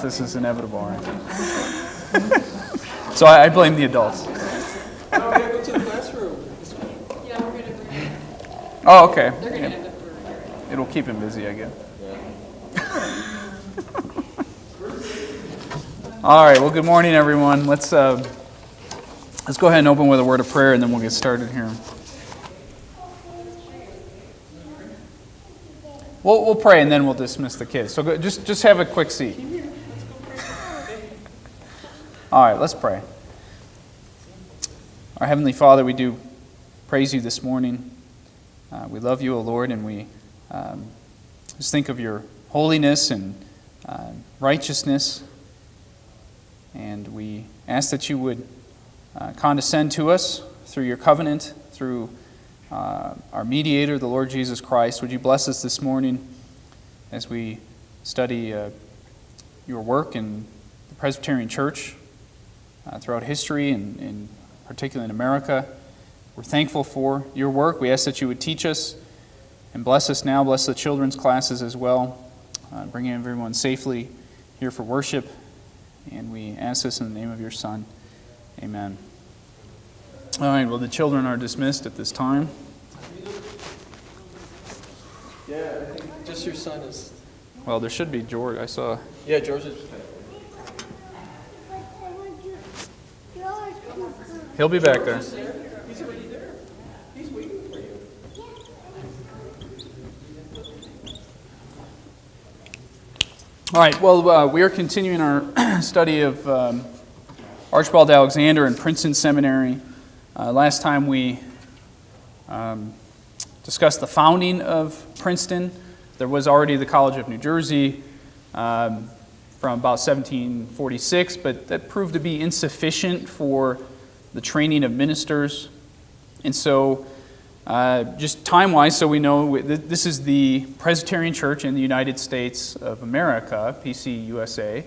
This is inevitable, right? So I blame the adults. No, we gotta go to the classroom. Yeah, we're gonna bring it. Oh, okay. They're gonna end up over here. It'll keep him busy, I guess. All right. Well, good morning, everyone. Let's go ahead and open with a word of prayer, and then we'll get started here. We'll pray, and then we'll dismiss the kids. So just have a quick seat. All right, let's pray. Our Heavenly Father, we do praise you this morning. We love you, O Lord, and we just think of your holiness and righteousness. And we ask that you would condescend to us through your covenant, through our mediator, the Lord Jesus Christ. Would you bless us this morning as we study your work in the Presbyterian Church throughout history and particularly in America. We're thankful for your work. We ask that you would teach us and bless us now. Bless the children's classes as well. Bring everyone safely here for worship. And we ask this in the name of your Son. Amen. All right, well, the children are dismissed at this time. Yeah, I think just your son is. Well, there should be George. I saw. Yeah, George is. He'll be back there. He's already there. He's waiting for you. All right, well, we are continuing our study of Archibald Alexander and Princeton Seminary. Last time we discussed the founding of Princeton. There was already the College of New Jersey from about 1746, but that proved to be insufficient for the training of ministers. And so, just time-wise, so we know this is the Presbyterian Church in the United States of America, PCUSA,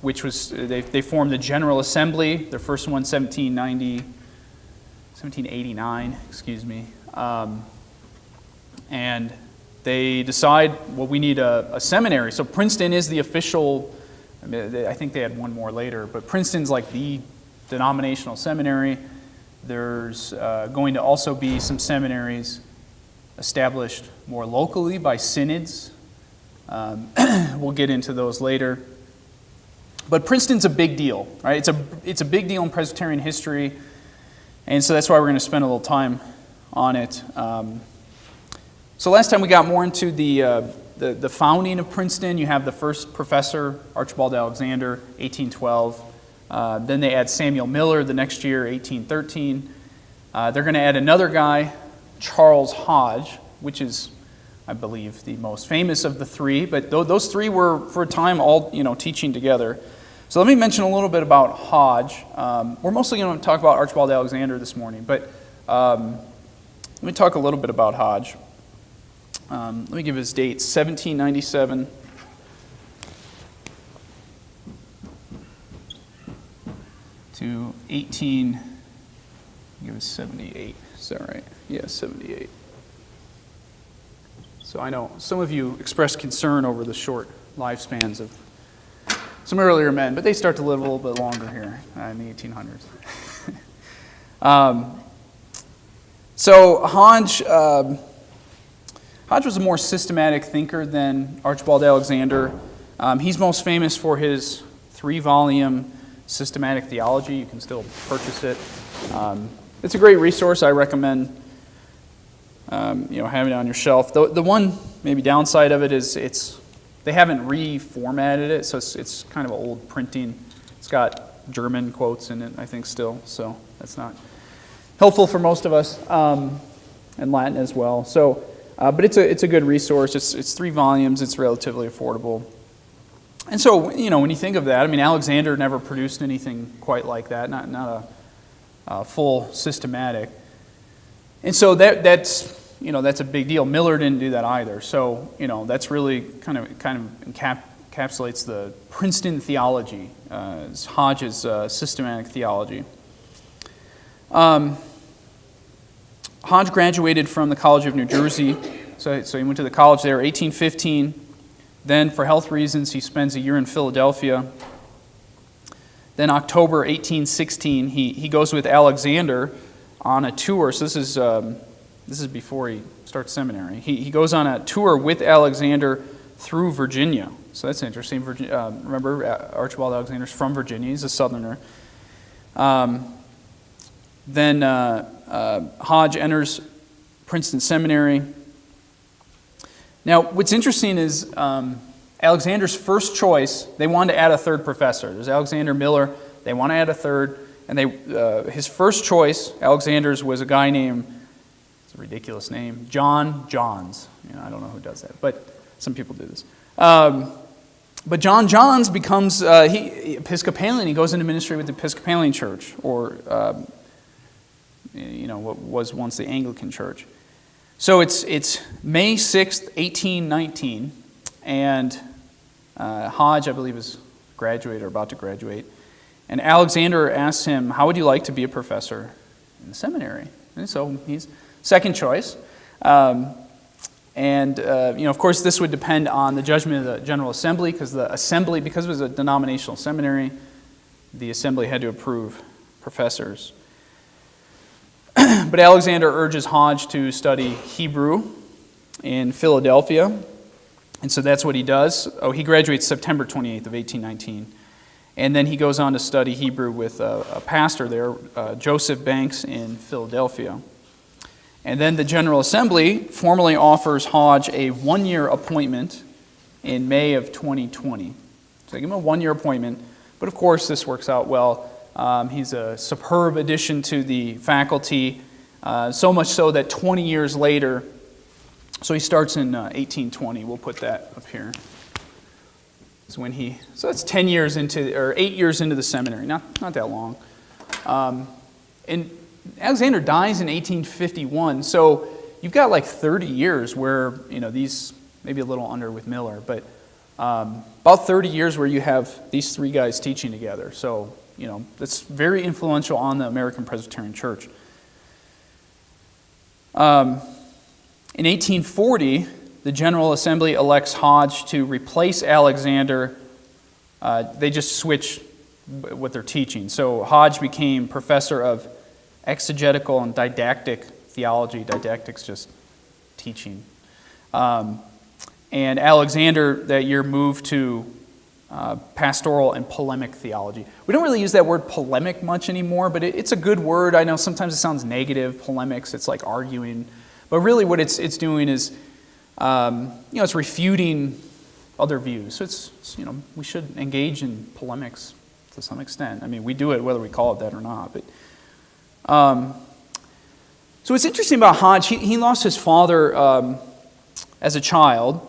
which was, they formed the General Assembly, their first one 1789, excuse me. And they decide, well, we need a seminary. So Princeton is the official, I think they had one more later, but Princeton's like the denominational seminary. There's going to also be some seminaries established more locally by synods. We'll get into those later. But Princeton's a big deal, right? It's a big deal in Presbyterian history, and so that's why we're going to spend a little time on it. So last time we got more into the founding of Princeton. You have the first professor, Archibald Alexander, 1812. Then they add Samuel Miller the next year, 1813. They're going to add another guy, Charles Hodge, which is, I believe, the most famous of the three. But those three were, for a time, all teaching together. So let me mention a little bit about Hodge. We're mostly going to talk about Archibald Alexander this morning, but let me talk a little bit about Hodge. Let me give his dates: 1797. To 78. Is that right? Yeah, 78. So I know some of you expressed concern over the short lifespans of some earlier men, but they start to live a little bit longer here in the 1800s. So Hodge was a more systematic thinker than Archibald Alexander. He's most famous for his 3-volume systematic theology. You can still purchase it. It's a great resource. I recommend having it on your shelf. The one maybe downside of it is they haven't reformatted it, so it's kind of old printing. It's got German quotes in it, I think, still, so that's not helpful for most of us, and Latin as well. So, but it's a good resource. It's 3 volumes. It's relatively affordable. And so, when you think of that, I mean, Alexander never produced anything quite like that, not a full systematic. And so that's a big deal. Miller didn't do that either. So, that's really kind of encapsulates the Princeton theology, Hodge's systematic theology. Hodge graduated from the College of New Jersey. So he went to the college there, 1815. Then, for health reasons, he spends a year in Philadelphia. Then, October 1816, he goes with Alexander on a tour. So this is before he starts seminary. He goes on a tour with Alexander through Virginia. So that's interesting. Remember, Archibald Alexander's from Virginia. He's a Southerner. Then Hodge enters Princeton Seminary. Now, what's interesting is Alexander's first choice, they wanted to add a third professor. There's Alexander Miller. They want to add a third. And his first choice, Alexander's, was a guy named, it's a ridiculous name, John Johns. I don't know who does that, but some people do this. But John Johns becomes Episcopalian. He goes into ministry with the Episcopalian Church, or what was once the Anglican Church. So it's May 6th, 1819, and Hodge, I believe, is graduated or about to graduate. And Alexander asks him, how would you like to be a professor in the seminary? And so he's second choice. Of course, this would depend on the judgment of the General Assembly, because it was a denominational seminary, the assembly had to approve professors. But Alexander urges Hodge to study Hebrew in Philadelphia, and so that's what he does. He graduates September 28th of 1819, and then he goes on to study Hebrew with a pastor there, Joseph Banks, in Philadelphia. And then the General Assembly formally offers Hodge a one-year appointment in May of 2020. So they give him a one-year appointment, but of course this works out well. He's a superb addition to the faculty, so much so that 20 years later, so he starts in 1820, we'll put that up here. So that's 10 years into, or 8 years into the seminary, not that long. And Alexander dies in 1851, so you've got like 30 years where, these, maybe a little under with Miller, but about 30 years where you have these three guys teaching together. So, that's very influential on the American Presbyterian Church. In 1840, the General Assembly elects Hodge to replace Alexander. They just switch what they're teaching. So Hodge became professor of exegetical and didactic theology. Didactic's just teaching. And Alexander that year moved to pastoral and polemic theology. We don't really use that word polemic much anymore, but it's a good word. I know sometimes it sounds negative, polemics, it's like arguing. But really what it's doing is, it's refuting other views. So it's we should engage in polemics to some extent. I mean, we do it whether we call it that or not. But so what's interesting about Hodge, he lost his father as a child,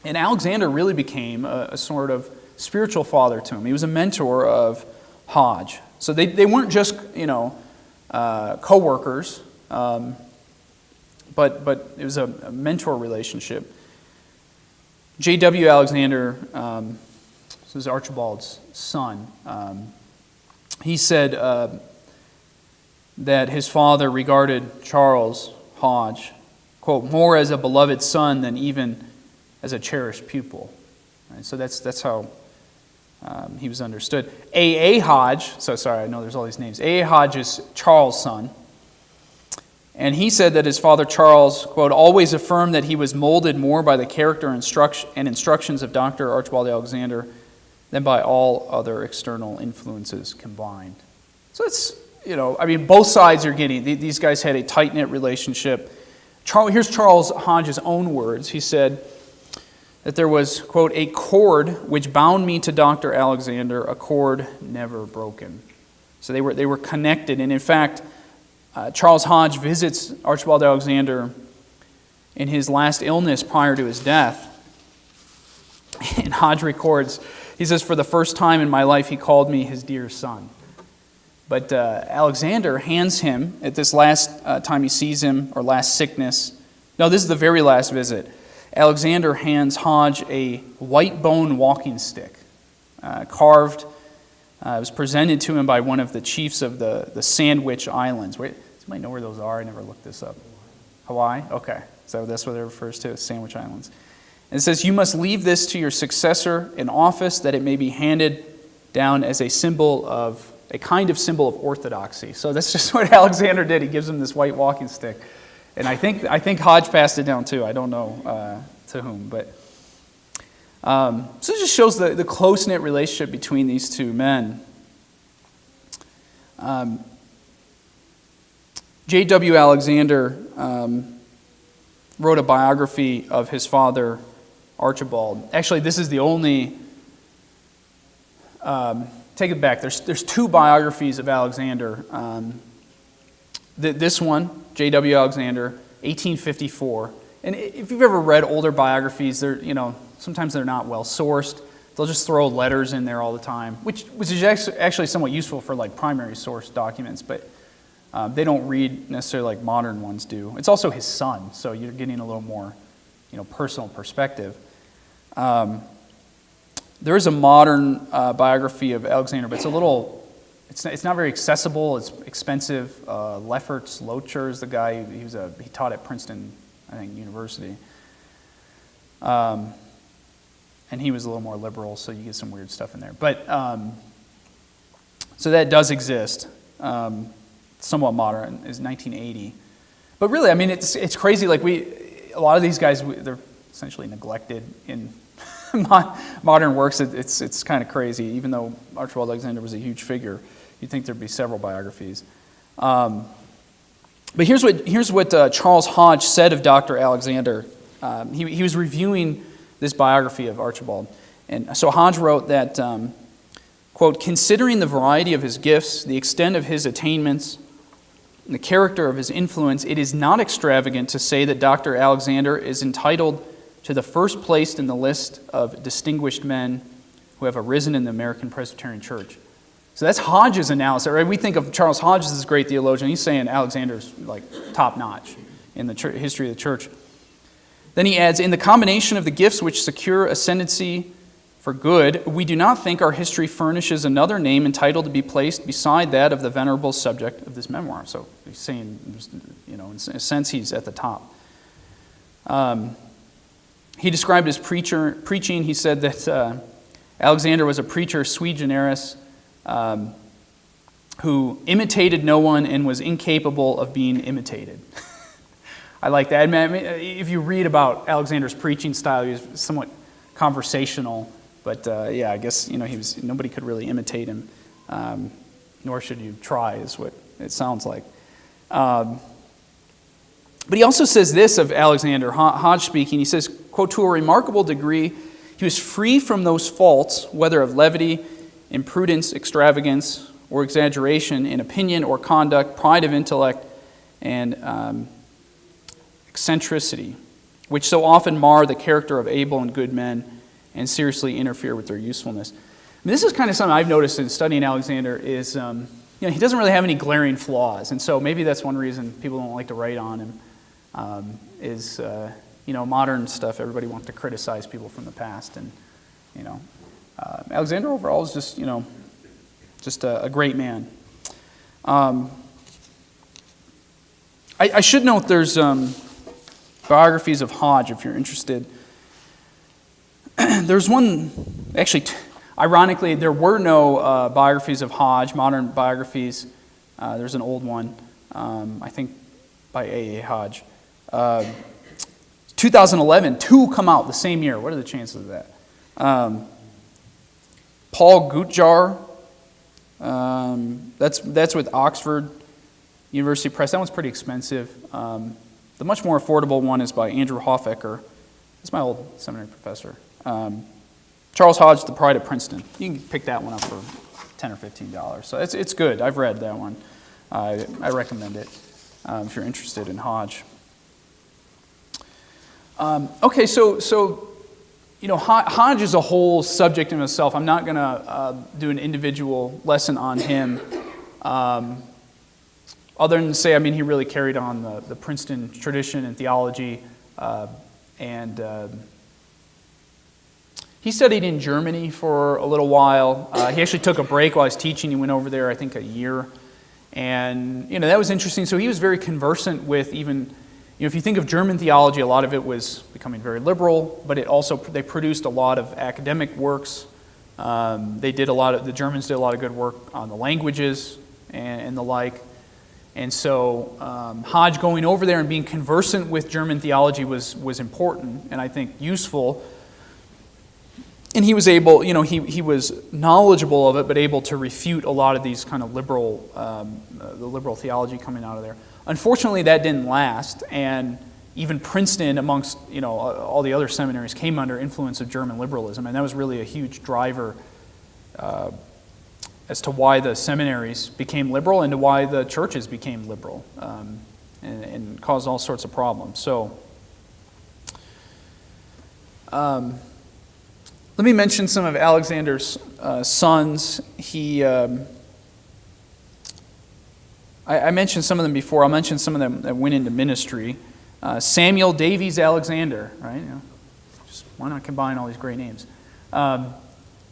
and Alexander really became a sort of spiritual father to him. He was a mentor of Hodge. So they weren't just co-workers, but it was a mentor relationship. J.W. Alexander, this is Archibald's son, he said that his father regarded Charles Hodge, quote, more as a beloved son than even as a cherished pupil. Right? So that's how he was understood. A.A. Hodge, so sorry, I know there's all these names. A.A. Hodge is Charles' son. And he said that his father Charles, quote, always affirmed that he was molded more by the character and instructions of Dr. Archibald Alexander than by all other external influences combined. So it's, both sides are getting, these guys had a tight-knit relationship. Here's Charles Hodge's own words. He said that there was, quote, a cord which bound me to Dr. Alexander, a cord never broken. So they were connected, and in fact, Charles Hodge visits Archibald Alexander in his last illness prior to his death. And Hodge records, he says, for the first time in my life, he called me his dear son. But Alexander hands him, at this last time he sees him, or last sickness, no, this is the very last visit, Alexander hands Hodge a white bone walking stick, carved. It was presented to him by one of the chiefs of the Sandwich Islands. Somebody know where those are? I never looked this up. Hawaii? Okay. So that's what it refers to, Sandwich Islands. And it says, "You must leave this to your successor in office, that it may be handed down as a kind of symbol of orthodoxy." So that's just what Alexander did. He gives him this white walking stick. And I think Hodge passed it down too. I don't know to whom. But so it just shows the close-knit relationship between these two men. J.W. Alexander wrote a biography of his father, Archibald. Actually, this is the only... take it back. There's two biographies of Alexander. This one, J.W. Alexander, 1854. And if you've ever read older biographies, sometimes they're not well sourced. They'll just throw letters in there all the time, which is actually somewhat useful for like primary source documents, but they don't read necessarily like modern ones do. It's also his son, so you're getting a little more, personal perspective. There is a modern biography of Alexander, but it's not very accessible. It's expensive. Lefferts Locher is the guy. He taught at Princeton, I think, University. And he was a little more liberal, so you get some weird stuff in there. But so that does exist. Somewhat modern, is 1980. But really, I mean, it's crazy. Like a lot of these guys, they're essentially neglected in modern works. It's kind of crazy. Even though Archibald Alexander was a huge figure, you'd think there'd be several biographies. But here's what Charles Hodge said of Dr. Alexander. He was reviewing this biography of Archibald. And so Hodge wrote that, quote, "Considering the variety of his gifts, the extent of his attainments, and the character of his influence, it is not extravagant to say that Dr. Alexander is entitled to the first place in the list of distinguished men who have arisen in the American Presbyterian Church." So that's Hodge's analysis, right? We think of Charles Hodge as this great theologian. He's saying Alexander's like top-notch in the history of the church. Then he adds, "In the combination of the gifts which secure ascendancy for good, we do not think our history furnishes another name entitled to be placed beside that of the venerable subject of this memoir." So he's saying, in a sense, he's at the top. He described his preaching. He said that Alexander was a preacher sui generis, who imitated no one and was incapable of being imitated. I like that. I mean, if you read about Alexander's preaching style, he was somewhat conversational, but I guess nobody could really imitate him, nor should you try, is what it sounds like. But he also says this of Alexander, Hodge speaking. He says, quote, "To a remarkable degree, he was free from those faults, whether of levity, imprudence, extravagance, or exaggeration in opinion or conduct, pride of intellect, and eccentricity, which so often mar the character of able and good men and seriously interfere with their usefulness." I mean, this is kind of something I've noticed in studying Alexander is, he doesn't really have any glaring flaws, and so maybe that's one reason people don't like to write on him. Modern stuff, everybody wants to criticize people from the past, and Alexander overall is just a great man. I should note there's biographies of Hodge if you're interested. There's one, actually, ironically, there were no biographies of Hodge, modern biographies. There's an old one, I think by A.A. Hodge. 2011, two come out the same year. What are the chances of that? Paul Gutjar, that's with Oxford University Press. That one's pretty expensive. The much more affordable one is by Andrew Hofecker. That's my old seminary professor. Charles Hodge, The Pride of Princeton. You can pick that one up for $10 or $15. So it's good. I've read that one. I recommend it if you're interested in Hodge. Okay, so Hodge is a whole subject in itself. I'm not going to do an individual lesson on him. Other than to say, he really carried on the Princeton tradition and theology, and he studied in Germany for a little while. He actually took a break while he was teaching. He went over there, I think, a year, and that was interesting. So he was very conversant with even if you think of German theology, a lot of it was becoming very liberal, but they produced a lot of academic works. The Germans did a lot of good work on the languages and the like. And so Hodge going over there and being conversant with German theology was important and I think useful. And he was able, he was knowledgeable of it, but able to refute a lot of these kind of the liberal theology coming out of there. Unfortunately, that didn't last, and even Princeton, amongst all the other seminaries, came under influence of German liberalism, and that was really a huge driver as to why the seminaries became liberal and to why the churches became liberal, and caused all sorts of problems. So, let me mention some of Alexander's sons. I mentioned some of them before. I'll mention some of them that went into ministry. Samuel Davies Alexander, right? Just why not combine all these great names? So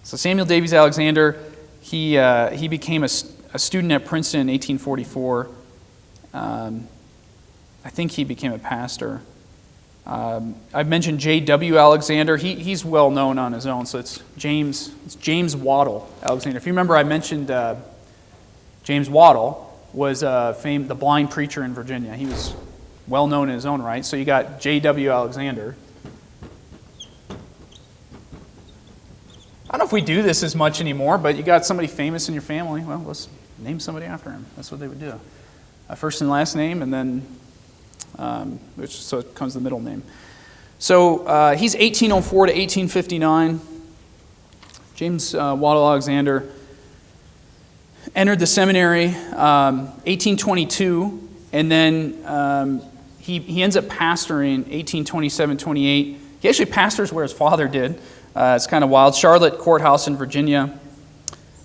Samuel Davies Alexander, he became a student at Princeton in 1844. I think he became a pastor. I've mentioned J.W. Alexander. He's well known on his own. So it's James Waddell Alexander. If you remember, I mentioned James Waddell was the blind preacher in Virginia. He was well known in his own right. So you got J.W. Alexander. I don't know if we do this as much anymore, but you got somebody famous in your family. Well, let's name somebody after him. That's what they would do. First and last name, and then so it comes the middle name. So he's 1804 to 1859. James Waddell Alexander entered the seminary 1822, and then he ends up pastoring 1827-28. He actually pastors where his father did. It's kind of wild. Charlotte Courthouse in Virginia.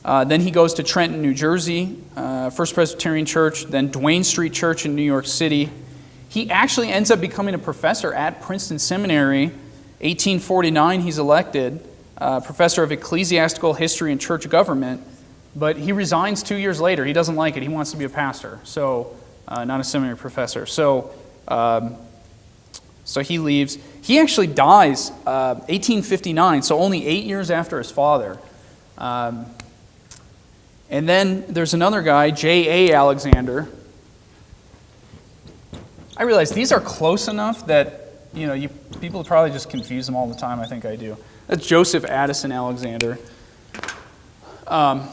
Then he goes to Trenton, New Jersey, First Presbyterian Church, then Duane Street Church in New York City. He actually ends up becoming a professor at Princeton Seminary. 1849, he's elected professor of ecclesiastical history and church government, but he resigns 2 years later. He doesn't like it. He wants to be a pastor, so not a seminary professor. So he leaves. He actually dies 1859, so only 8 years after his father. And then there's another guy, J.A. Alexander. I realize these are close enough that people probably just confuse them all the time. I think I do. That's Joseph Addison Alexander.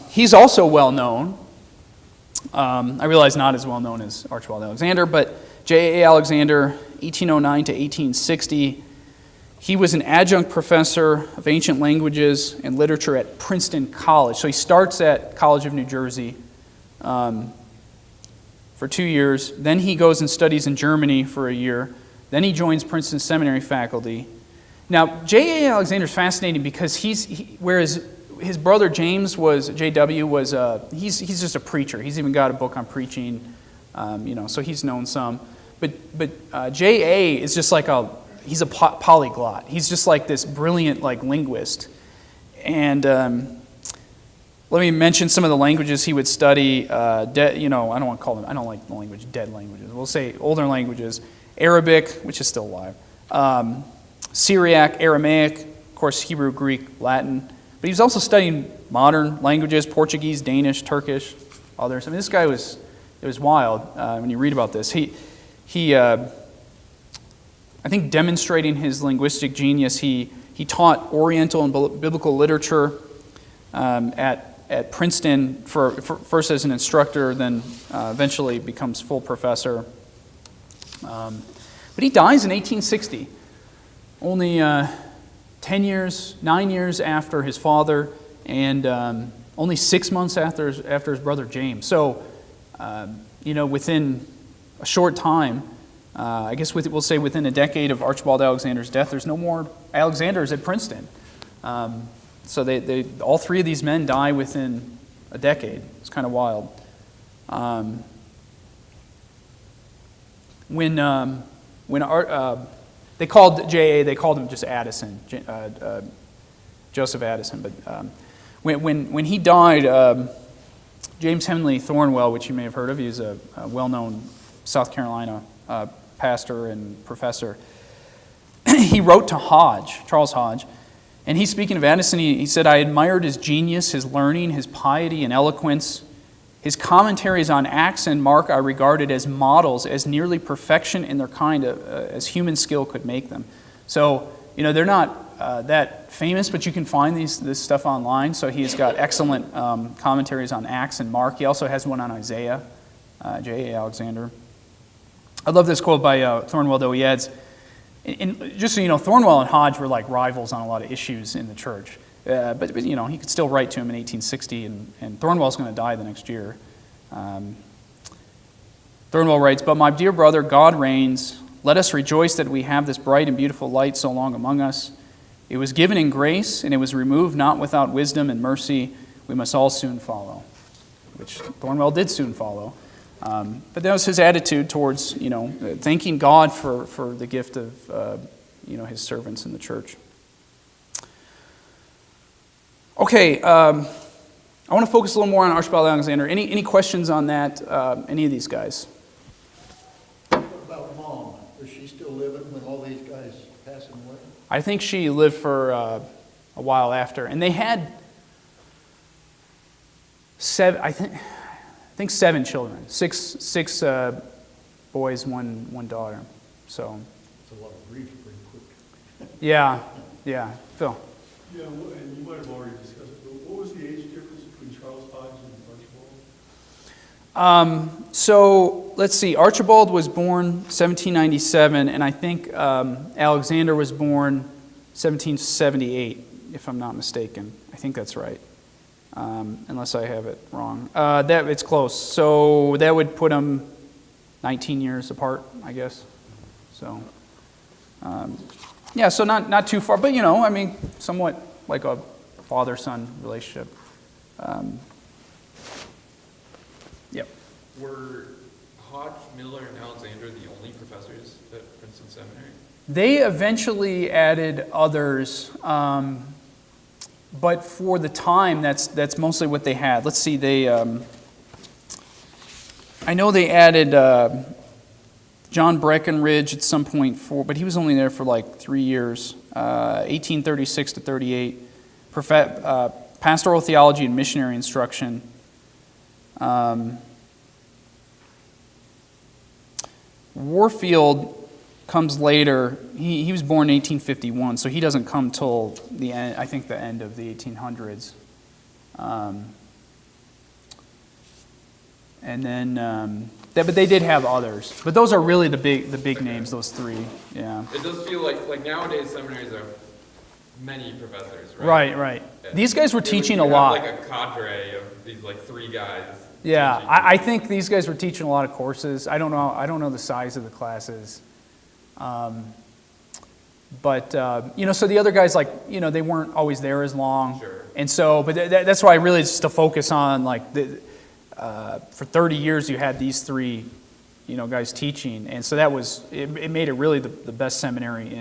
He's also well known. I realize not as well known as Archibald Alexander, but J.A. Alexander, 1809 to 1860. He was an adjunct professor of ancient languages and literature at Princeton College. So he starts at College of New Jersey for 2 years. Then he goes and studies in Germany for a year. Then he joins Princeton Seminary faculty. Now, J.A. Alexander is fascinating because whereas his brother James J.W. he's just a preacher. He's even got a book on preaching, so he's known some. But J.A. is just like he's a polyglot. He's just like this brilliant linguist. And let me mention some of the languages he would study. I don't like the language dead languages. We'll say older languages. Arabic, which is still alive. Syriac, Aramaic, of course, Hebrew, Greek, Latin. But he was also studying modern languages, Portuguese, Danish, Turkish, others. I mean, this guy it was wild when you read about this. He I think demonstrating his linguistic genius, he taught Oriental and biblical literature at Princeton first as an instructor, then eventually becomes full professor. But he dies in 1860, only 9 years after his father, and only 6 months after his brother James. So, within a short time, I guess we'll say within a decade of Archibald Alexander's death, there's no more Alexanders at Princeton. So they all three of these men die within a decade. It's kind of wild. When they called J.A., they called him just Addison, Joseph Addison. But when he died, James Henley Thornwell, which you may have heard of, he's a well-known South Carolina pastor and professor. He wrote to Hodge, Charles Hodge, and he's speaking of Addison. He said, "I admired his genius, his learning, his piety and eloquence. His commentaries on Acts and Mark I regarded as models, as nearly perfection in their kind as human skill could make them." So, they're not that famous, but you can find this stuff online. So he's got excellent commentaries on Acts and Mark. He also has one on Isaiah, J.A. Alexander. I love this quote by Thornwell, though. He adds, just so you know, Thornwell and Hodge were like rivals on a lot of issues in the church. But he could still write to him in 1860, and Thornwell's going to die the next year. Thornwell writes, "But my dear brother, God reigns. Let us rejoice that we have this bright and beautiful light so long among us. It was given in grace, and it was removed not without wisdom and mercy. We must all soon follow," which Thornwell did soon follow. But that was his attitude towards, thanking God for the gift of, his servants in the church. Okay, I want to focus a little more on Archibald Alexander. Any questions on that, any of these guys? What about Mom? Is she still living when all these guys passing away? I think she lived for a while after. And they had I think 7 children. Six boys, one daughter. So It's a lot of grief pretty quick. yeah. Phil. Yeah, and you might have already discussed it, but what was the age difference between Charles Hodge and Archibald? So let's see. Archibald was born 1797, and I think Alexander was born 1778, if I'm not mistaken. I think that's right, unless I have it wrong. It's close. So that would put them 19 years apart, I guess. So. Yeah, so not too far, but somewhat like a father-son relationship. Yep. Were Hodge, Miller, and Alexander the only professors at Princeton Seminary? They eventually added others, but for the time, that's mostly what they had. Let's see, I know they added John Breckenridge at some point, but he was only there for like 3 years, 1836 to 38. Pastoral theology and missionary instruction. Warfield comes later. He was born in 1851, so he doesn't come till the end. I think the end of the 1800s. And then, but they did have others. But those are really the big names. Those 3. Yeah. It does feel like nowadays seminaries are many professors, right? Right. These guys were teaching a You have lot. like a cadre of these 3 guys. Yeah, teaching. I think these guys were teaching a lot of courses. I don't know the size of the classes. But so the other guys, they weren't always there as long. Sure. And so, but that's why I really just to focus on, for 30 years you had these 3, guys teaching. And so it made it really the best seminary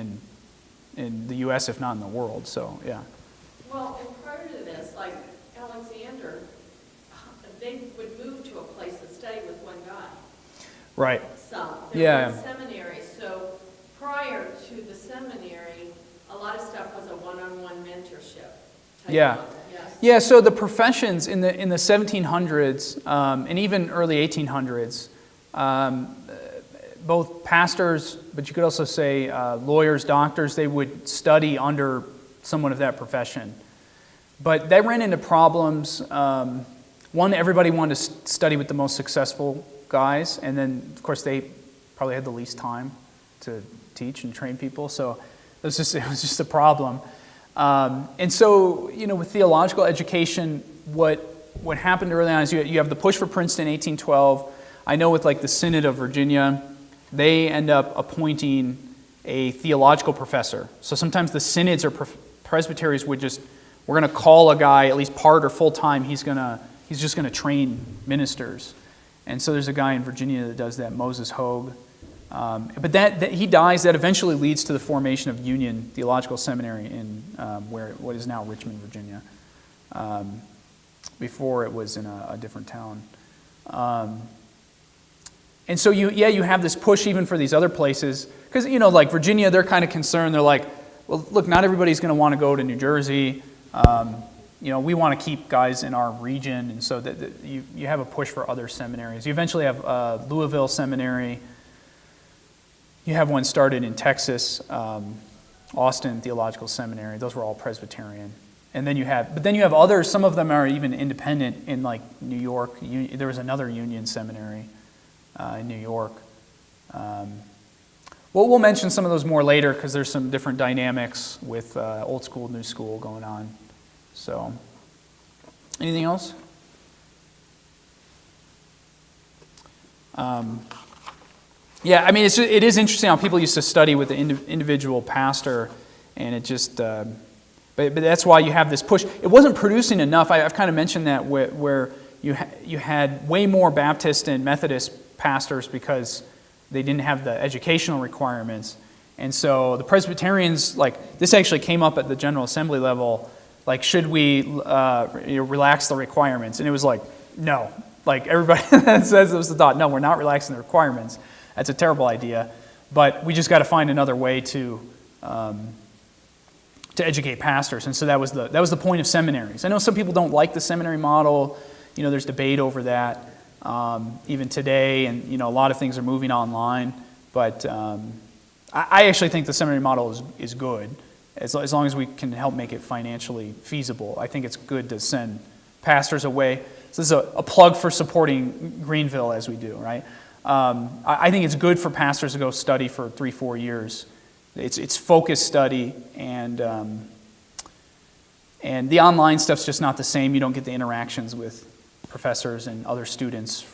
in the U.S., if not in the world. So, yeah. Well, and prior to this, like Alexander, they would move to a place to study with one guy. Right. There Yeah. were seminaries, so prior to the seminary, a lot of stuff was a one-on-one mentorship. type Yeah. of, yes. Yeah, so the professions in the 1700s and even early 1800s, both pastors, but you could also say lawyers, doctors, they would study under someone of that profession. But they ran into problems. One, everybody wanted to study with the most successful guys, and then, of course, they probably had the least time to teach and train people, so it was just a problem. And so, with theological education, what happened early on is you have the push for Princeton in 1812. I know with the Synod of Virginia, they end up appointing a theological professor. So sometimes the synods or presbyteries we're going to call a guy, at least part or full time, he's just going to train ministers. And so there's a guy in Virginia that does that, Moses Hogue. But that he dies. That eventually leads to the formation of Union Theological Seminary in what is now Richmond, Virginia. Before it was in a different town. And so you have this push even for these other places, because like Virginia, they're kind of concerned. They're like, well, look, not everybody's going to want to go to New Jersey. We want to keep guys in our region, and so that you have a push for other seminaries. You eventually have Louisville Seminary. You have one started in Texas, Austin Theological Seminary. Those were all Presbyterian. And then you have others. Some of them are even independent in like New York. There was another Union Seminary in New York. We'll mention some of those more later because there's some different dynamics with old school, new school going on. So, anything else? Yeah, I mean, it is interesting how people used to study with the individual pastor, and it just, but that's why you have this push. It wasn't producing enough. I've kind of mentioned that where you had way more Baptist and Methodist pastors because they didn't have the educational requirements. And so the Presbyterians, like, this actually came up at the General Assembly level, like, should we relax the requirements? And it was like, no. Like, everybody that says it was the thought, no, we're not relaxing the requirements. That's a terrible idea. But we just got to find another way to educate pastors. And so that was the point of seminaries. I know some people don't like the seminary model. There's debate over that even today, and a lot of things are moving online. But I actually think the seminary model is good, as long as we can help make it financially feasible. I think it's good to send pastors away. So this is a plug for supporting Greenville as we do, right? I think it's good for pastors to go study for 3-4 years. It's focused study, and the online stuff's just not the same. You don't get the interactions with professors and other students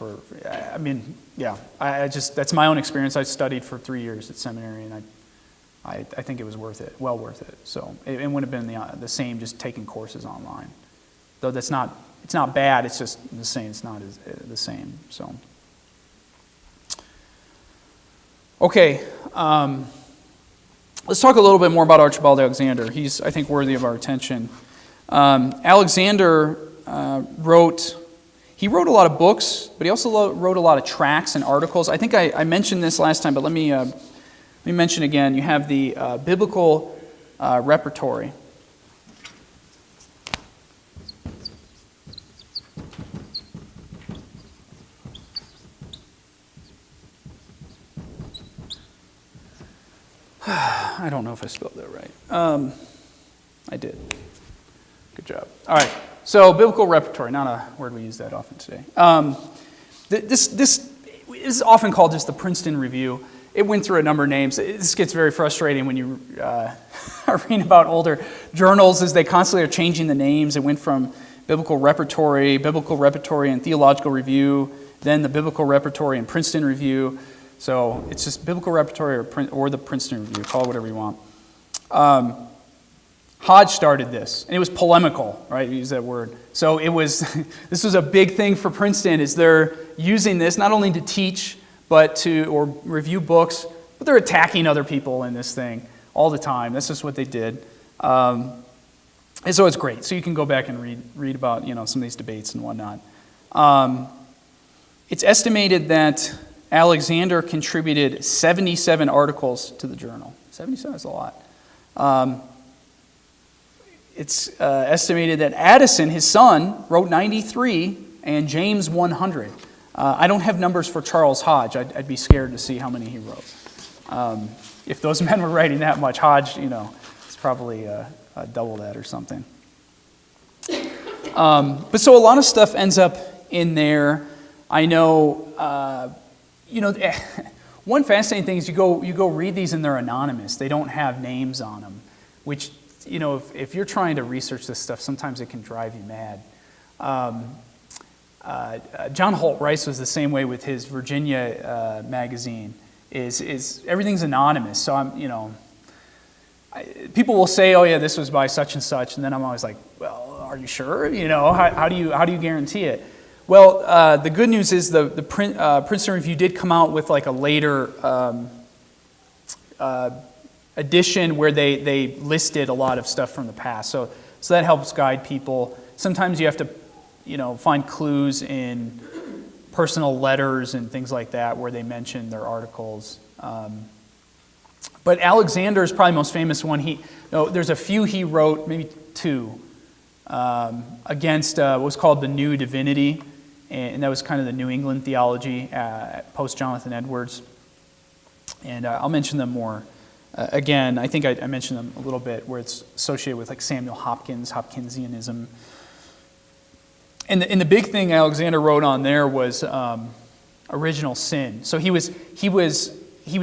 that's my own experience. I studied for 3 years at seminary, and I think it was worth it, well worth it. So it wouldn't have been the same just taking courses online. Though it's not bad, it's just the same, it's not the same, so. Okay, let's talk a little bit more about Archibald Alexander. He's, I think, worthy of our attention. Alexander wrote a lot of books, but he also wrote a lot of tracts and articles. I think I mentioned this last time, but let me mention again. You have the biblical repertory. I don't know if I spelled that right. I did. Good job. All right. So biblical repertory, not a word we use that often today. This is often called just the Princeton Review. It went through a number of names. This gets very frustrating when you are reading about older journals, as they constantly are changing the names. It went from Biblical Repertory, and Theological Review, then the Biblical Repertory and Princeton Review. So it's just Biblical Repertory or the Princeton Review. Call it whatever you want. Hodge started this, and it was polemical, right? You use that word. So this was a big thing for Princeton, is they're using this not only to teach, or review books, but they're attacking other people in this thing all the time. That's just what they did. And so it's great. So you can go back and read about some of these debates and whatnot. It's estimated that Alexander contributed 77 articles to the journal. 77 is a lot. It's estimated that Addison, his son, wrote 93 and James 100. I don't have numbers for Charles Hodge. I'd be scared to see how many he wrote. If those men were writing that much, Hodge, it's probably double that or something. But so a lot of stuff ends up in there. I know, one fascinating thing is you go read these and they're anonymous. They don't have names on them, which, if you're trying to research this stuff, sometimes it can drive you mad. John Holt Rice was the same way with his Virginia magazine. Is everything's anonymous. So people will say, "Oh yeah, this was by such and such," and then I'm always like, "Well, are you sure? How do you guarantee it?" Well, the good news is the Princeton Review did come out with like a later edition where they listed a lot of stuff from the past. So that helps guide people. Sometimes you have to, find clues in personal letters and things like that where they mention their articles. But Alexander is probably the most famous one. There's a few he wrote, maybe two, against what was called the New Divinity, and that was kind of the New England theology post Jonathan Edwards. And I'll mention them more. Again, I think I mentioned them a little bit, where it's associated with like Samuel Hopkins, Hopkinsianism. And the big thing Alexander wrote on there was original sin. So he was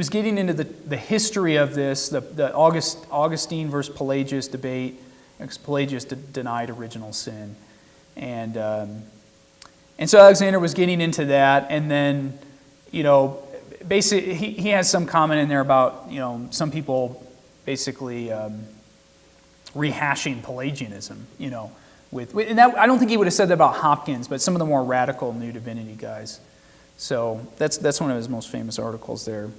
getting into the history of this, the Augustine versus Pelagius debate, because Pelagius denied original sin. And so Alexander was getting into that, and then, basically he has some comment in there about, some people basically rehashing Pelagianism, and that, I don't think he would have said that about Hopkins, but some of the more radical New Divinity guys. So that's one of his most famous articles there.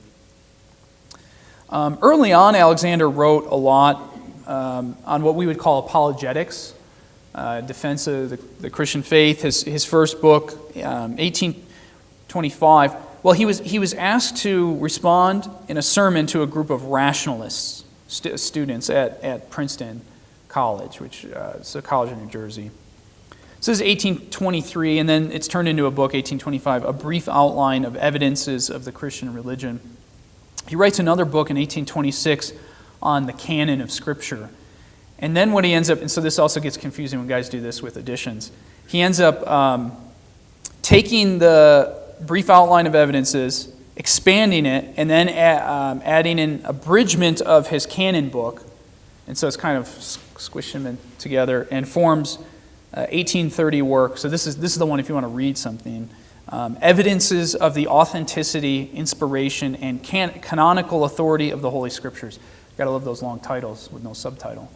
Early on, Alexander wrote a lot on what we would call apologetics, defense of the Christian faith. His first book, 1825. Well, he was asked to respond in a sermon to a group of rationalists, students at Princeton College, which is a college in New Jersey. So this is 1823, and then it's turned into a book, 1825, A Brief Outline of Evidences of the Christian Religion. He writes another book in 1826 on the canon of Scripture. And then what he ends up, and so this also gets confusing when guys do this with editions, he ends up taking the brief outline of evidences, expanding it, and then adding an abridgment of his canon book. And so it's kind of squished them together and forms 1830 work. So this is the one if you want to read something. Evidences of the authenticity, inspiration, and canonical authority of the Holy Scriptures. You've got to love those long titles with no subtitle.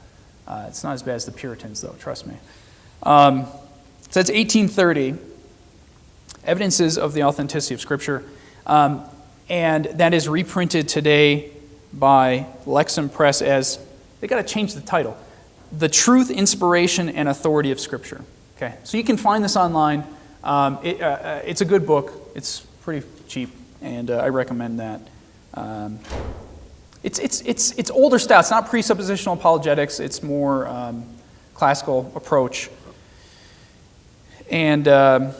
It's not as bad as the Puritans, though, trust me. So that's 1830. Evidences of the authenticity of Scripture. And that is reprinted today by Lexham Press as, they got to change the title, The Truth, Inspiration, and Authority of Scripture. Okay, so you can find this online. It's a good book. It's pretty cheap, and I recommend that. It's older style. It's not presuppositional apologetics. It's more classical approach. And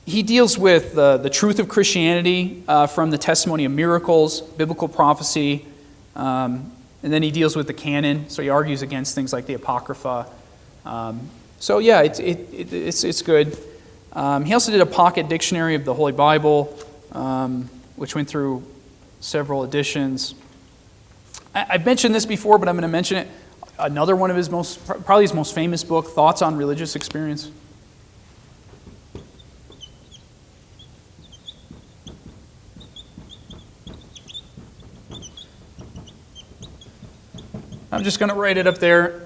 he deals with the truth of Christianity from the testimony of miracles, biblical prophecy, and then he deals with the canon. So he argues against things like the Apocrypha. So yeah, it's good. He also did a pocket dictionary of the Holy Bible, which went through several editions. I've mentioned this before, but I'm going to mention it. Another one of his probably his most famous book, Thoughts on Religious Experience. I'm just going to write it up there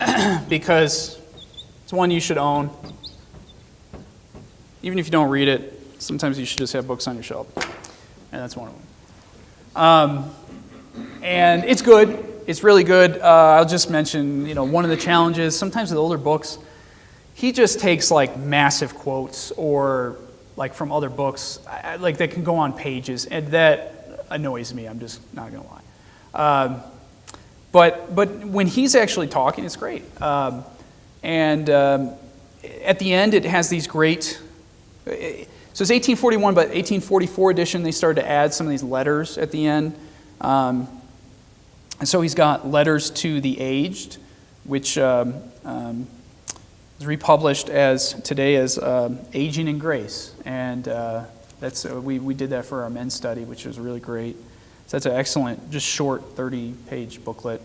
because it's one you should own. Even if you don't read it, sometimes you should just have books on your shelf. And that's one of them. And it's good. It's really good. I'll just mention, one of the challenges, sometimes with older books, he just takes like massive quotes or like from other books, like that can go on pages, and that annoys me. I'm just not going to lie. But when he's actually talking, it's great. And at the end, it has these great... So it's 1841, but 1844 edition, they started to add some of these letters at the end. And so he's got Letters to the Aged, which is republished today as Aging in Grace. And that's we did that for our men's study, which was really great. So that's an excellent, just short 30-page booklet.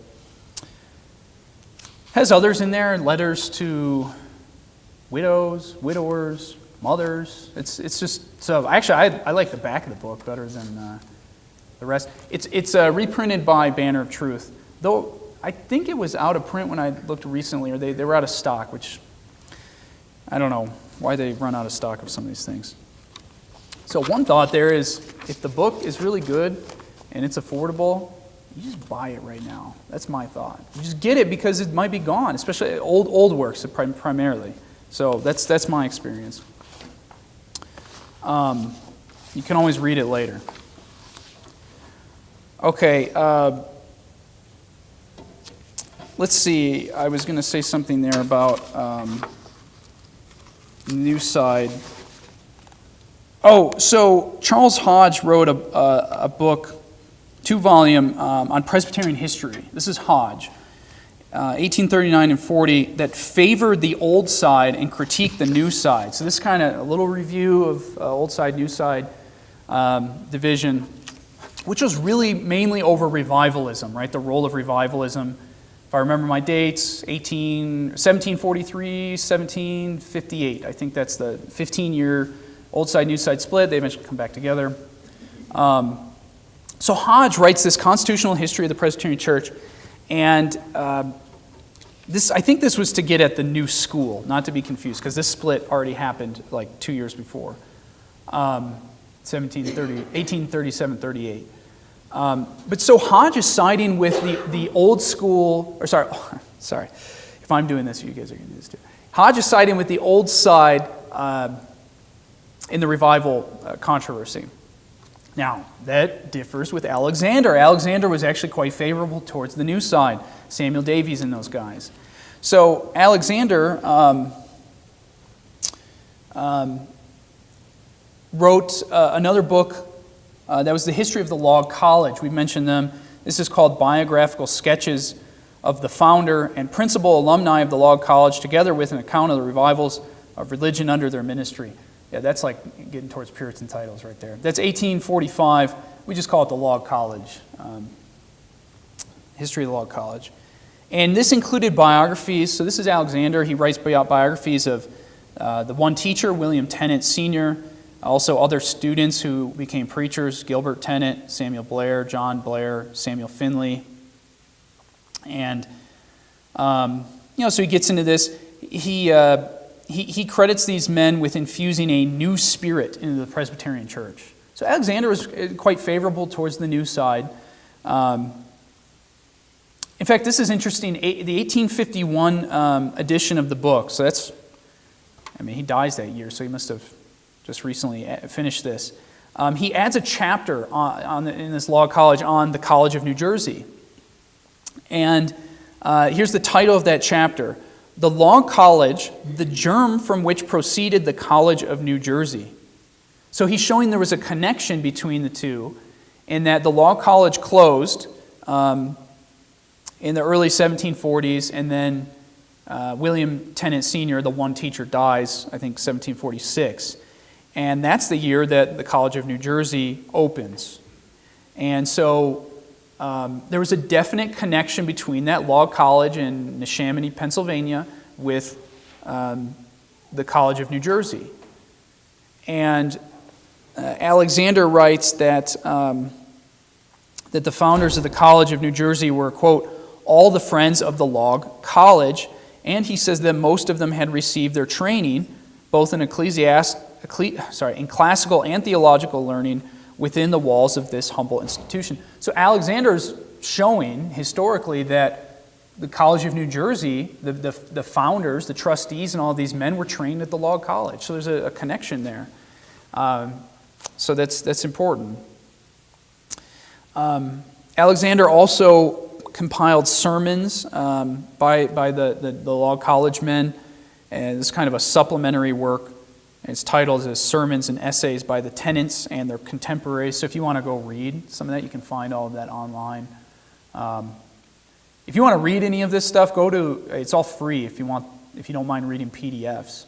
Has others in there, letters to widows, widowers, mothers. It's just, so actually I like the back of the book better than the rest. It's reprinted by Banner of Truth, though I think it was out of print when I looked recently, or they were out of stock, which I don't know why they run out of stock of some of these things. So one thought there is, if the book is really good and it's affordable, you just buy it right now. That's my thought. You just get it because it might be gone, especially old works primarily. So that's my experience. You can always read it later. Okay, let's see. I was going to say something there about New Side. Oh, so Charles Hodge wrote a book, 2-volume, on Presbyterian history. This is Hodge, 1839 and 40, that favored the old side and critiqued the new side. So this is kind of a little review of old side, new side division, which was really mainly over revivalism, right? The role of revivalism. If I remember my dates, 1743, 1758. I think that's the 15-year old side, new side split. They eventually come back together. So Hodge writes this constitutional history of the Presbyterian Church, and I think this was to get at the new school, not to be confused, because this split already happened like 2 years before, 1837-38. But so Hodge is siding with the old school, or sorry, if I'm doing this, you guys are going to do this too. Hodge is siding with the old side in the revival controversy. Now, that differs with Alexander. Alexander was actually quite favorable towards the new side, Samuel Davies and those guys. So Alexander wrote another book that was the history of the Log College. We mentioned them. This is called Biographical Sketches of the Founder and Principal Alumni of the Log College, together with an account of the revivals of religion under their ministry. Yeah, that's like getting towards Puritan titles right there. That's 1845. We just call it the Log College. History of the Log College. And this included biographies. So this is Alexander. He writes biographies of the one teacher, William Tennant Sr., also other students who became preachers, Gilbert Tennant, Samuel Blair, John Blair, Samuel Finley. And, so he gets into this. He credits these men with infusing a new spirit into the Presbyterian Church. So Alexander was quite favorable towards the new side. In fact, this is interesting. The 1851 edition of the book, so he dies that year, so he must have just recently finished this. He adds a chapter in this Law College on the College of New Jersey. And here's the title of that chapter: The Law College, the germ from which proceeded the College of New Jersey. So he's showing there was a connection between the two, and that the Law College closed in the early 1740s, and then William Tennant Sr., the one teacher, dies, I think, 1746. And that's the year that the College of New Jersey opens. And so there was a definite connection between that Law College in Neshaminy, Pennsylvania, with the College of New Jersey. And Alexander writes that that the founders of the College of New Jersey were, quote, all the friends of the Log College, and he says that most of them had received their training, both in in classical and theological learning, within the walls of this humble institution. So Alexander's showing historically that the College of New Jersey, the founders, the trustees, and all these men were trained at the Law College. So there's a connection there. So that's important. Alexander also compiled sermons by the Law College men, and it's kind of a supplementary work. It's titled as Sermons and Essays by the Tennants and their Contemporaries. So if you want to go read some of that, you can find all of that online. If you want to read any of this stuff, it's all free if you don't mind reading PDFs.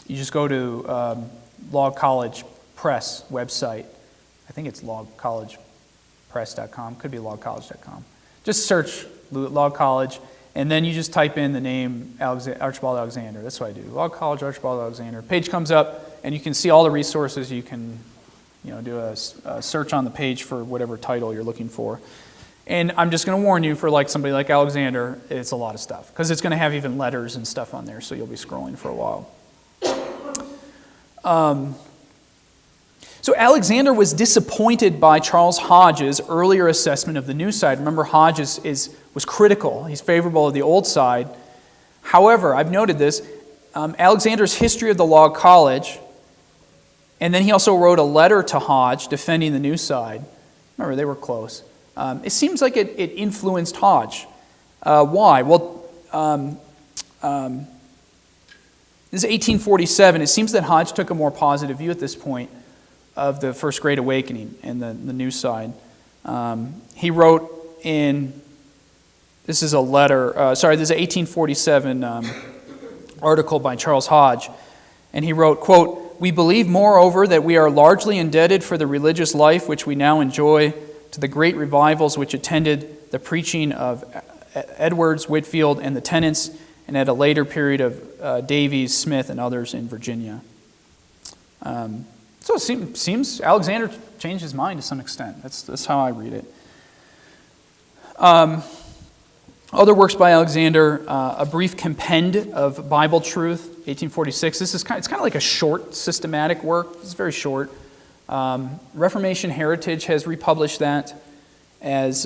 You just go to Law College Press website. I think it's lawcollegepress.com. Could be lawcollege.com. Just search Law College, and then you just type in the name Archibald Alexander. That's what I do. Law College, Archibald Alexander. Page comes up, and you can see all the resources. You can do a search on the page for whatever title you're looking for. And I'm just going to warn you, for somebody like Alexander, it's a lot of stuff, because it's going to have even letters and stuff on there, so you'll be scrolling for a while. So Alexander was disappointed by Charles Hodge's earlier assessment of the new side. Remember, Hodge was critical. He's favorable of the old side. However, I've noted this, Alexander's history of the Law College And then he also wrote a letter to Hodge defending the new side. Remember, they were close. It seems like it influenced Hodge. Why? Well, this is 1847. It seems that Hodge took a more positive view at this point of the First Great Awakening and the new side. He wrote in, this is a letter, this is an 1847 article by Charles Hodge, and he wrote, quote, "We believe, moreover, that we are largely indebted for the religious life which we now enjoy to the great revivals which attended the preaching of Edwards, Whitefield, and the Tennants, and at a later period of Davies, Smith, and others in Virginia." So it seems Alexander changed his mind to some extent. That's how I read it. Other works by Alexander, A Brief Compend of Bible Truth, 1846. It's kind of like a short, systematic work. It's very short. Reformation Heritage has republished that as,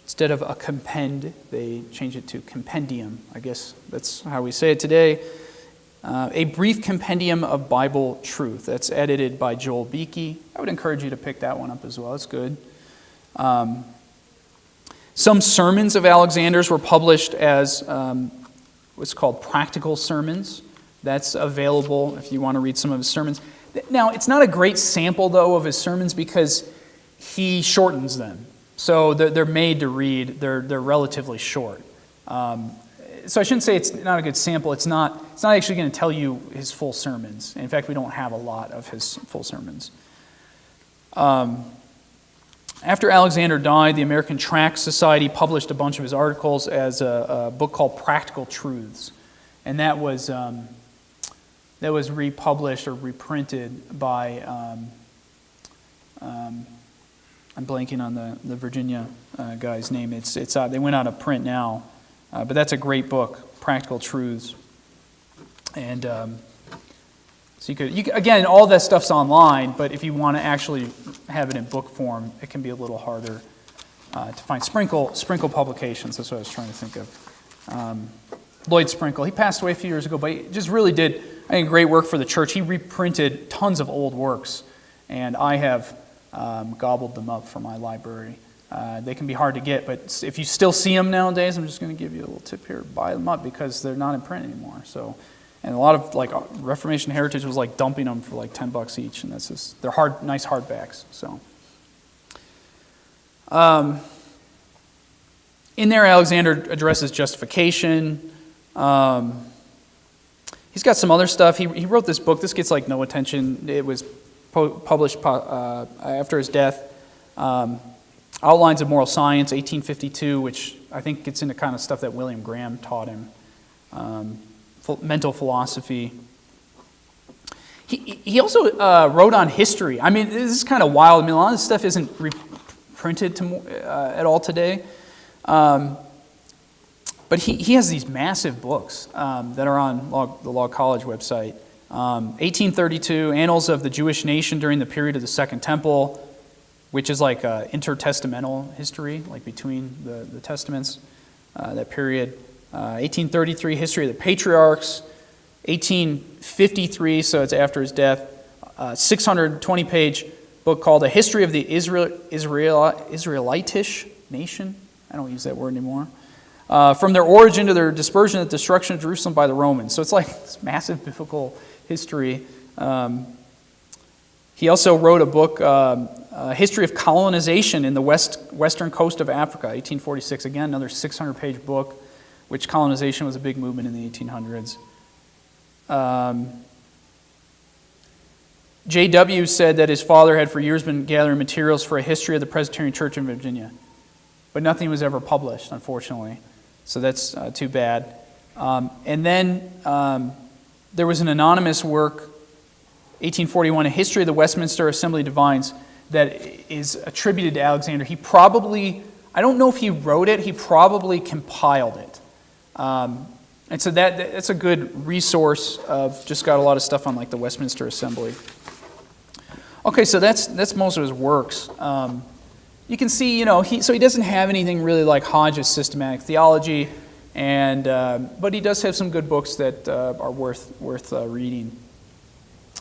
instead of a compend, they changed it to compendium. I guess that's how we say it today. A Brief Compendium of Bible Truth. That's edited by Joel Beakey. I would encourage you to pick that one up as well. It's good. Some sermons of Alexander's were published as what's called practical sermons. That's available if you want to read some of his sermons. Now, it's not a great sample, though, of his sermons because he shortens them. So they're made to read. They're relatively short. So I shouldn't say it's not a good sample. It's not actually going to tell you his full sermons. In fact, we don't have a lot of his full sermons. After Alexander died, the American Tract Society published a bunch of his articles as a book called Practical Truths. And that was republished or reprinted by, I'm blanking on the Virginia guy's name. It's out. They went out of print now. But that's a great book, Practical Truths. And so you could, again, all that stuff's online, but if you want to actually have it in book form, it can be a little harder to find. Sprinkle Publications, that's what I was trying to think of. Lloyd Sprinkle, he passed away a few years ago, but he just really did, I think, great work for the church. He reprinted tons of old works, and I have gobbled them up for my library. They can be hard to get, but if you still see them nowadays, I'm just going to give you a little tip here. Buy them up because they're not in print anymore. So, and a lot of Reformation Heritage was dumping them for $10 each, and that's just, they're nice hardbacks. So, in there, Alexander addresses justification. He's got some other stuff. He wrote this book. This gets no attention. It was published after his death. Outlines of Moral Science, 1852, which I think gets into kind of stuff that William Graham taught him. Mental philosophy. He also wrote on history. I mean, this is kind of wild. I mean, a lot of this stuff isn't reprinted at all today. But he has these massive books that are on the Law College website. 1832, Annals of the Jewish Nation during the period of the Second Temple, which is intertestamental history, between the testaments, that period. 1833, History of the Patriarchs. 1853, so it's after his death, 620-page book called A History of the Israelitish Nation. I don't use that word anymore. From their origin to their dispersion and destruction of Jerusalem by the Romans. So it's this massive biblical history. He also wrote a book, History of Colonization in the Western Coast of Africa, 1846. Again, another 600-page book, which colonization was a big movement in the 1800s. J.W. said that his father had for years been gathering materials for a history of the Presbyterian Church in Virginia. But nothing was ever published, unfortunately. So that's too bad. And then there was an anonymous work, 1841, A History of the Westminster Assembly Divines, that is attributed to Alexander. He probably, I don't know if he wrote it, he probably compiled it. And so that's a good resource of just got a lot of stuff on the Westminster Assembly. Okay, so that's most of his works. You can see, he doesn't have anything really like Hodge's systematic theology, but he does have some good books that are worth reading.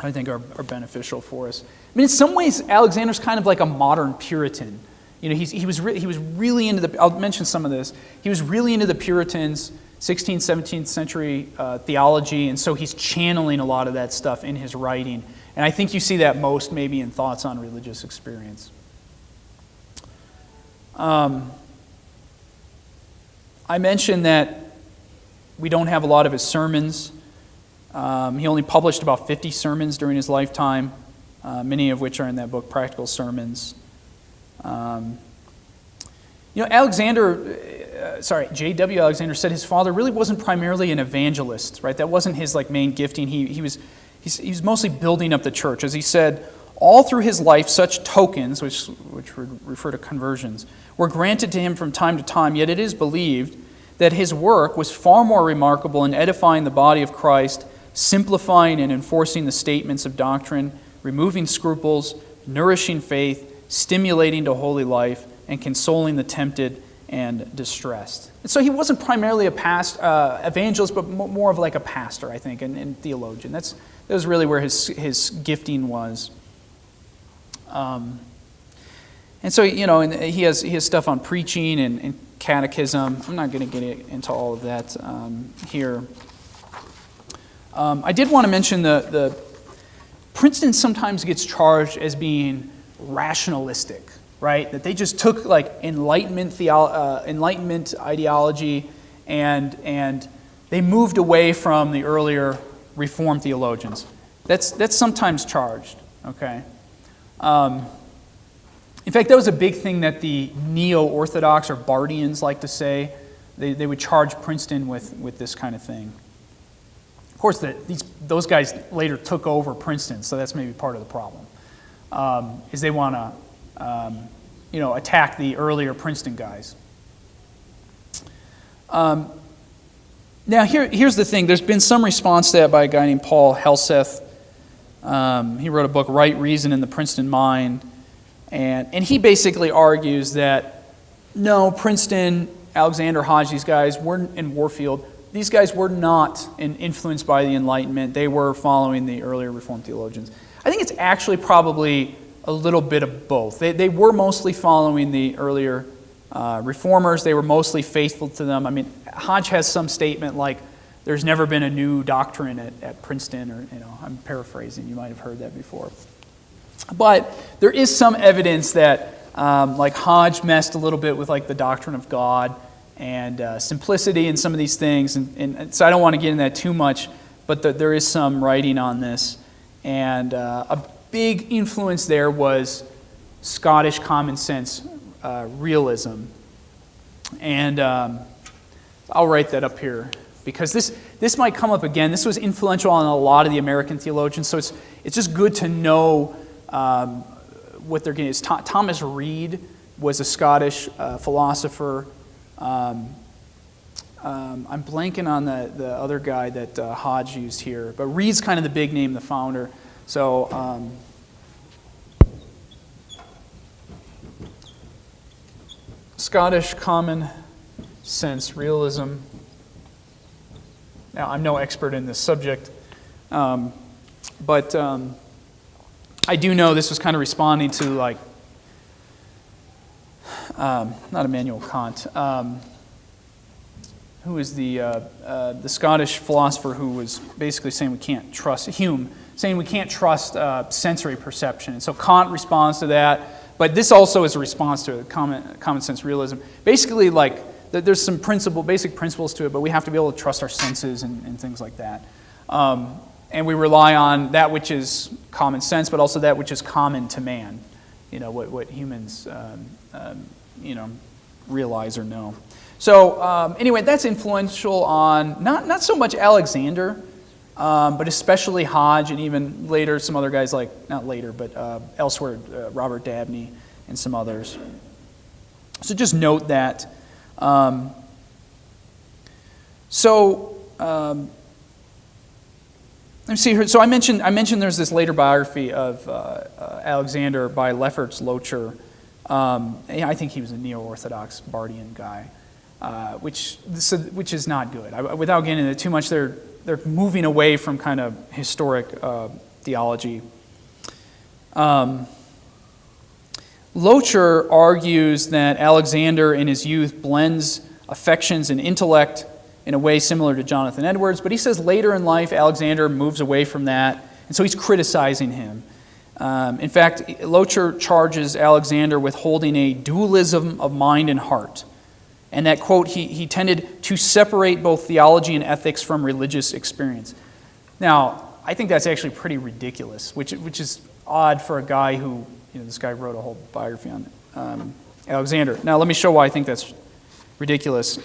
I think are beneficial for us. I mean, in some ways, Alexander's kind of like a modern Puritan. You know, he was really into the, I'll mention some of this, he was really into the Puritans, 16th, 17th century theology, and so he's channeling a lot of that stuff in his writing. And I think you see that most maybe in Thoughts on Religious Experience. I mentioned that we don't have a lot of his sermons. He only published about 50 sermons during his lifetime, many of which are in that book, Practical Sermons. J.W. Alexander said his father really wasn't primarily an evangelist, right? That wasn't his main gifting. He was mostly building up the church. As he said, all through his life, such tokens, which would refer to conversions, were granted to him from time to time, yet it is believed that his work was far more remarkable in edifying the body of Christ, simplifying and enforcing the statements of doctrine, removing scruples, nourishing faith, stimulating to holy life, and consoling the tempted and distressed. And so he wasn't primarily a evangelist, but more of a pastor, I think, and theologian. That was really where his gifting was. And so, and he has stuff on preaching and catechism. I'm not going to get into all of that here. I did want to mention the Princeton sometimes gets charged as being rationalistic, right? That they just took Enlightenment ideology and they moved away from the earlier Reformed theologians. That's sometimes charged, okay? In fact, that was a big thing that the neo-Orthodox or Bardians like to say. They would charge Princeton with this kind of thing. Of course, those guys later took over Princeton, so that's maybe part of the problem. Is they want to, attack the earlier Princeton guys. Now, here's the thing. There's been some response to that by a guy named Paul Helseth. He wrote a book, Right Reason in the Princeton Mind. And he basically argues that, no, Princeton, Alexander, Hodge, these guys were in Warfield. These guys were not influenced by the Enlightenment. They were following the earlier Reformed theologians. I think it's actually probably a little bit of both. They were mostly following the earlier Reformers. They were mostly faithful to them. I mean, Hodge has some statement like, there's never been a new doctrine at Princeton, or, I'm paraphrasing. You might have heard that before. But there is some evidence that Hodge messed a little bit with the doctrine of God and simplicity and some of these things. And so I don't want to get into that too much, but there is some writing on this. And a big influence there was Scottish common sense realism. And I'll write that up here because this might come up again. This was influential on a lot of the American theologians, so it's just good to know what they're getting. Thomas Reid was a Scottish philosopher. I'm blanking on the other guy that Hodge used here, but Reid's kind of the big name, the founder. So Scottish common sense realism. Now, I'm no expert in this subject, but I do know this was kind of responding to not Immanuel Kant, who is the Scottish philosopher who was basically saying we can't trust, Hume, saying we can't trust sensory perception. And so Kant responds to that, but this also is a response to common sense realism. Basically, there's some basic principles to it, but we have to be able to trust our senses and things like that. And we rely on that which is common sense, but also that which is common to man. What humans realize or know. So anyway, that's influential on not so much Alexander, but especially Hodge, and even later some other guys not later, but elsewhere, Robert Dabney and some others. So just note that. Let me see here. So I mentioned there's this later biography of Alexander by Lefferts Locher. I think he was a neo-Orthodox Bardian guy, which is not good. Without getting into it too much, they're moving away from kind of historic theology. Locher argues that Alexander in his youth blends affections and intellect in a way similar to Jonathan Edwards, but he says later in life Alexander moves away from that, and so he's criticizing him. In fact, Locher charges Alexander with holding a dualism of mind and heart, and that, quote, he tended to separate both theology and ethics from religious experience. Now, I think that's actually pretty ridiculous, which is odd for a guy who, this guy wrote a whole biography on Alexander. Now, let me show why I think that's ridiculous.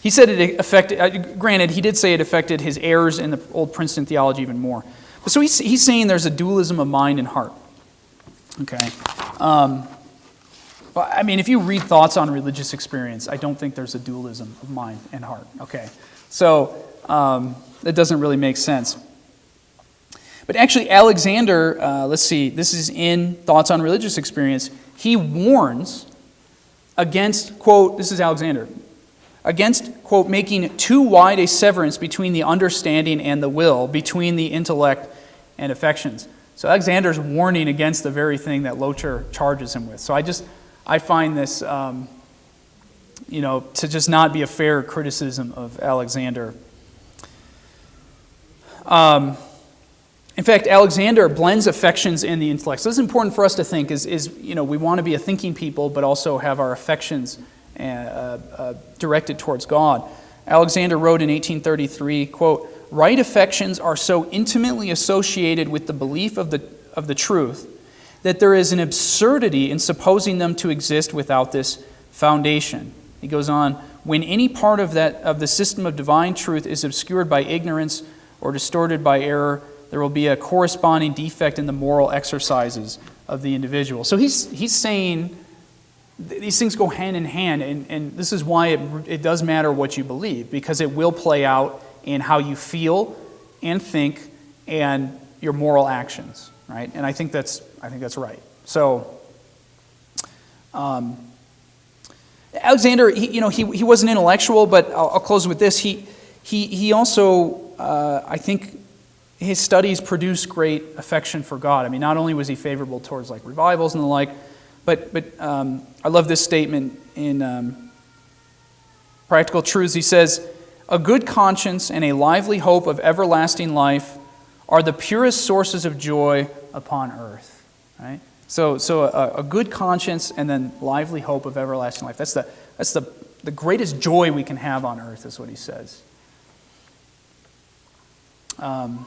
He said it affected, granted, he did say it affected his errors in the old Princeton theology even more. But so he's saying there's a dualism of mind and heart. Okay. I mean, if you read Thoughts on Religious Experience, I don't think there's a dualism of mind and heart. Okay. So that doesn't really make sense. But actually, Alexander, let's see, this is in Thoughts on Religious Experience. He warns against, quote, this is Alexander, against, quote, making too wide a severance between the understanding and the will, between the intellect and affections. So Alexander's warning against the very thing that Locher charges him with. So I find this, to just not be a fair criticism of Alexander. In fact, Alexander blends affections and the intellect. So this is important for us to think is we want to be a thinking people, but also have our affections directed towards God. Alexander wrote in 1833, quote, "Right affections are so intimately associated with the belief of the truth that there is an absurdity in supposing them to exist without this foundation." He goes on, "When any part of the system of divine truth is obscured by ignorance or distorted by error, there will be a corresponding defect in the moral exercises of the individual." So he's saying these things go hand in hand, and this is why it does matter what you believe, because it will play out in how you feel and think and your moral actions, right? And I think that's right. So Alexander, he was an intellectual, but I'll close with this. He also, I think, his studies produced great affection for God. I mean, not only was he favorable towards like revivals and the like, but I love this statement in Practical Truths. He says, "A good conscience and a lively hope of everlasting life are the purest sources of joy upon earth." Right? So a good conscience and then lively hope of everlasting life. That's the greatest joy we can have on earth, is what he says. And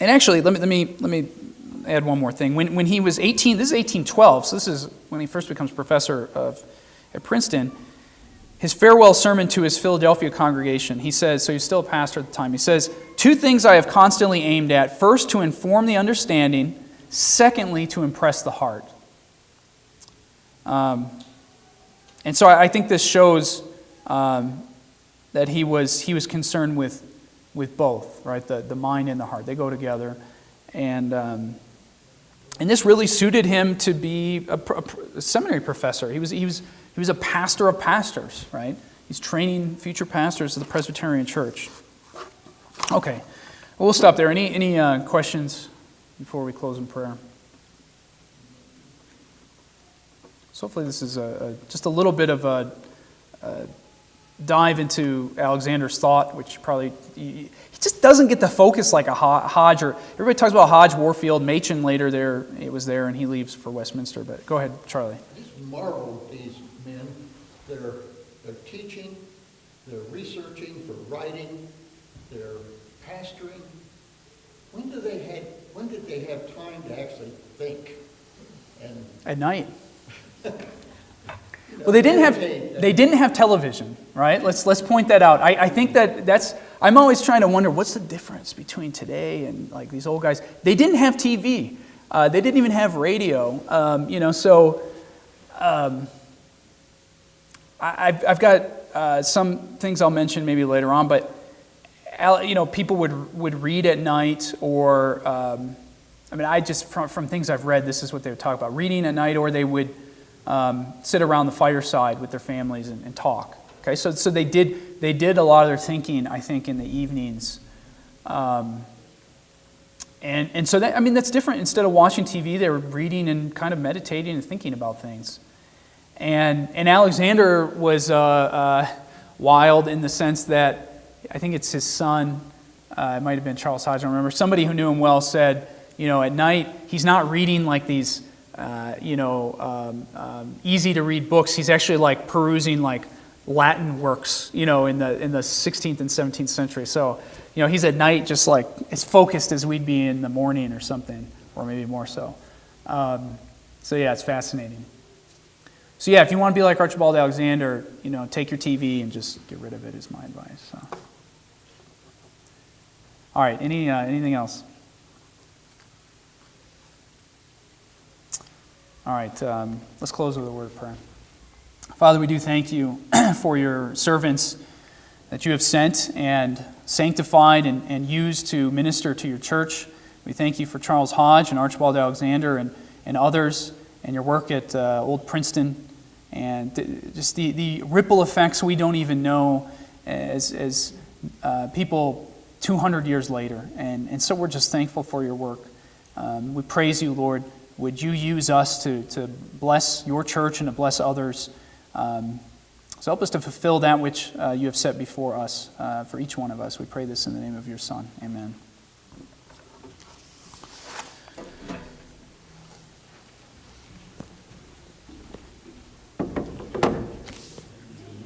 actually, let me add one more thing. When he was 18, this is 1812, so this is when he first becomes professor at Princeton, his farewell sermon to his Philadelphia congregation, he says, so he's still a pastor at the time, he says, "Two things I have constantly aimed at: first, to inform the understanding; secondly, to impress the heart." And so I think this shows that he was concerned with both, right? The mind and the heart. They go together. And this really suited him to be a seminary professor. He was a pastor of pastors, right? He's training future pastors of the Presbyterian Church. Okay, well, we'll stop there. Any questions before we close in prayer? So hopefully this is just a little bit of a dive into Alexander's thought, which probably he just doesn't get the focus like a Hodge, or everybody talks about Hodge, Warfield, Machen later there. It was there, and he leaves for Westminster. But go ahead, Charlie. I just marvel at these men. They're teaching, they're researching for writing, they're pastoring. When did they have time to actually think? And At night. Well, they didn't have television, right? Let's point that out. I think that's. I'm always trying to wonder what's the difference between today and like these old guys. They didn't have TV. They didn't even have radio. I've got some things I'll mention maybe later on, but people would read at night, or I just from things I've read, this is what they would talk about: reading at night, or they would sit around the fireside with their families and talk. Okay, so they did a lot of their thinking, I think, in the evenings And so that, I mean, that's different. Instead of watching TV, they were reading and kind of meditating and thinking about things. And Alexander was wild in the sense that, I think it's his son, it might have been Charles Hodge, I don't remember, somebody who knew him well said, at night, he's not reading like these, easy to read books. He's actually like perusing like Latin works, in the 16th and 17th century. So, he's at night just like as focused as we'd be in the morning or something, or maybe more so. So yeah, it's fascinating. So yeah, if you want to be like Archibald Alexander, take your TV and just get rid of it is my advice. So. All right, anything else? All right, let's close with a word of prayer. Father, we do thank you for your servants that you have sent and sanctified and used to minister to your church. We thank you for Charles Hodge and Archibald Alexander and others and your work at Old Princeton and just the ripple effects we don't even know as people 200 years later. And so we're just thankful for your work. We praise you, Lord. Would you use us to bless your church and to bless others? So help us to fulfill that which you have set before us, for each one of us. We pray this in the name of your Son. Amen.